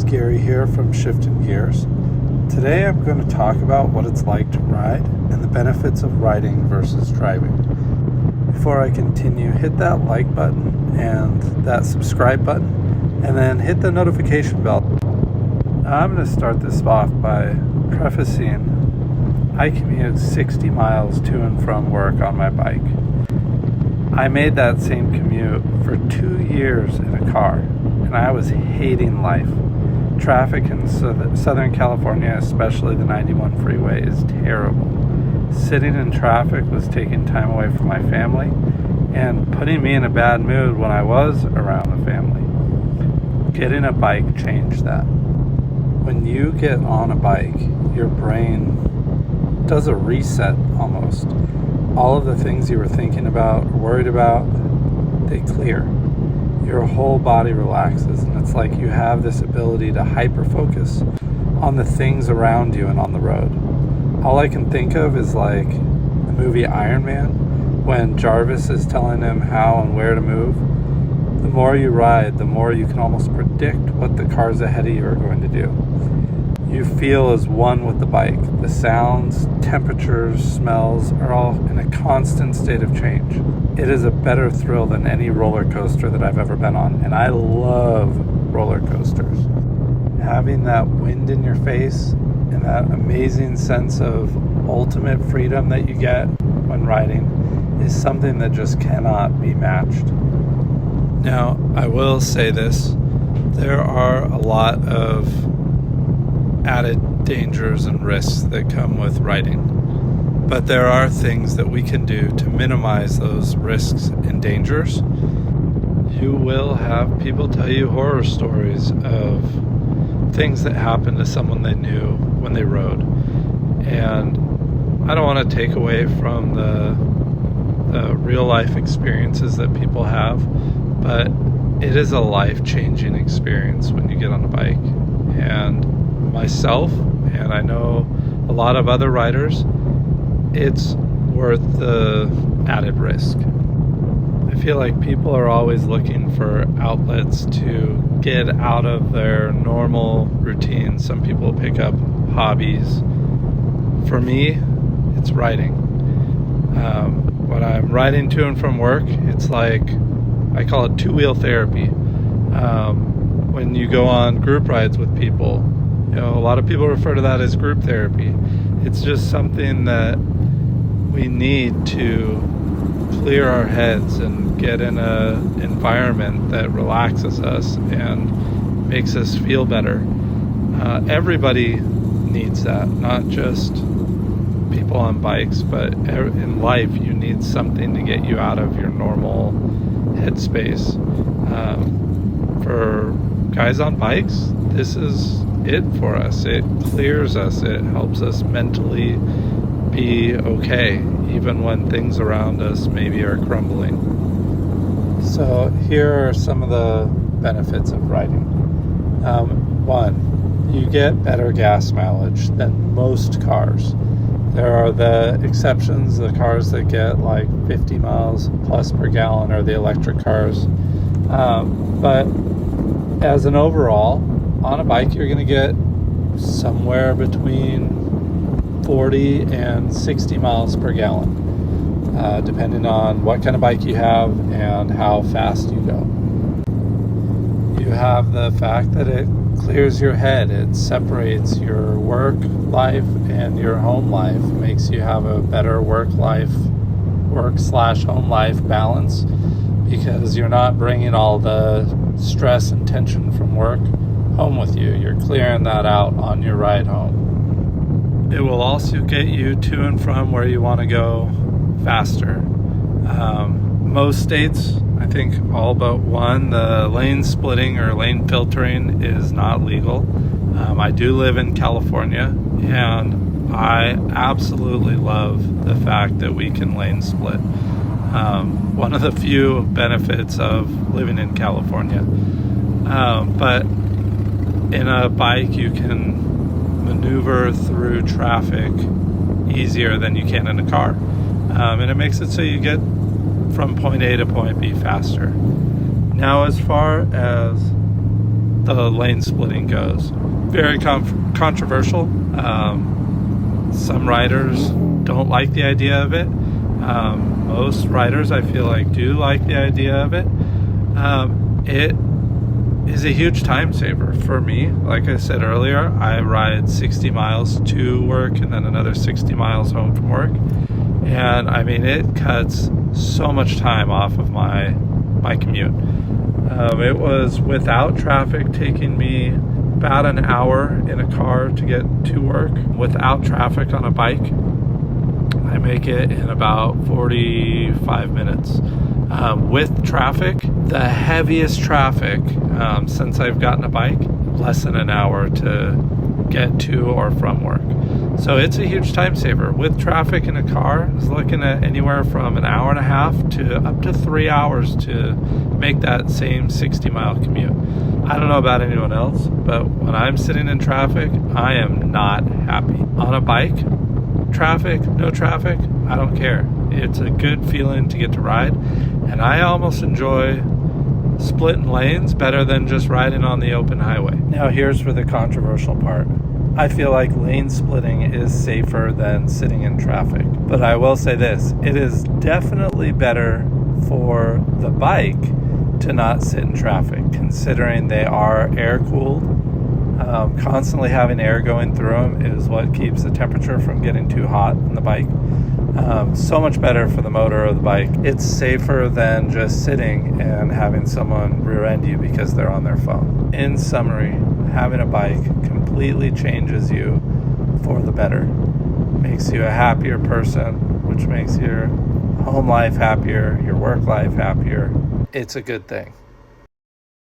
Gary here from Shifting Gears. Today I'm going to talk about what it's like to ride and the benefits of riding versus driving. Before I continue, hit that like button and that subscribe button, and then hit the notification bell. Now, I'm going to start this off by prefacing I commute 60 miles to and from work on my bike. I made that same commute for 2 years in a car, and I was hating life. Traffic in Southern California, especially the 91 freeway, is terrible. Sitting in traffic was taking time away from my family and putting me in a bad mood when I was around the family. Getting a bike changed that. When you get on a bike, your brain does a reset almost. All of the things you were thinking about, worried about, they clear. Your whole body relaxes, and it's like you have this ability to hyper-focus on the things around you and on the road. All I can think of is like the movie Iron Man, when Jarvis is telling him how and where to move. The more you ride, the more you can almost predict what the cars ahead of you are going to do. You feel as one with the bike. The sounds, temperatures, smells are all in a constant state of change. It is a better thrill than any roller coaster that I've ever been on, and I love roller coasters. Having that wind in your face and that amazing sense of ultimate freedom that you get when riding is something that just cannot be matched. Now, I will say this, there are a lot of added dangers and risks that come with riding. But there are things that we can do to minimize those risks and dangers. You will have people tell you horror stories of things that happened to someone they knew when they rode. And I don't want to take away from the real life experiences that people have, but it is a life-changing experience when you get on a bike. And myself, and I know a lot of other riders, it's worth the added risk. I feel like people are always looking for outlets to get out of their normal routine. Some people pick up hobbies. For me, it's riding. When I'm riding to and from work, it's like, I call it two-wheel therapy. When you go on group rides with people, a lot of people refer to that as group therapy. It's just something that we need to clear our heads and get in an environment that relaxes us and makes us feel better. Everybody needs that, not just people on bikes, but in life you need something to get you out of your normal headspace. For guys on bikes, this is it for us. It clears us. It helps us mentally be okay, even when things around us maybe are crumbling. So here are some of the benefits of riding. One, you get better gas mileage than most cars. There are the exceptions, the cars that get like 50 miles plus per gallon are the electric cars. But as an overall, on a bike, you're going to get somewhere between 40 and 60 miles per gallon, depending on what kind of bike you have and how fast you go. You have the fact that it clears your head. It separates your work life and your home life, makes you have a better work/home life balance, because you're not bringing all the stress and tension from work home with you. You're clearing that out on your ride home. It will also get you to and from where you want to go faster. Most states, I think all but one, the lane splitting or lane filtering is not legal. I do live in California, and I absolutely love the fact that we can lane split. One of the few benefits of living in California. But in a bike, you can maneuver through traffic easier than you can in a car. And it makes it so you get from point A to point B faster. Now, as far as the lane splitting goes. Very controversial. Some riders don't like the idea of it. Most riders, I feel like, do like the idea of it. It is a huge time saver for me. Like I said earlier, I ride 60 miles to work and then another 60 miles home from work. And I mean, it cuts so much time off of my commute. It was without traffic taking me about an hour in a car to get to work. Without traffic on a bike, I make it in about 45 minutes. With traffic, the heaviest traffic since I've gotten a bike, less than an hour to get to or from work. So it's a huge time saver. With traffic in a car, I was looking at anywhere from an hour and a half to up to 3 hours to make that same 60-mile commute. I don't know about anyone else, but when I'm sitting in traffic, I am not happy. On a bike, traffic, no traffic, I don't care. It's a good feeling to get to ride, and I almost enjoy splitting lanes better than just riding on the open highway. Now here's for the controversial part. I feel like lane splitting is safer than sitting in traffic. But I will say this, it is definitely better for the bike to not sit in traffic, considering they are air-cooled. Constantly having air going through them is what keeps the temperature from getting too hot in the bike. So much better for the motor of the bike. It's safer than just sitting and having someone rear-end you because they're on their phone. In summary, having a bike completely changes you for the better. Makes you a happier person, which makes your home life happier, your work life happier. It's a good thing.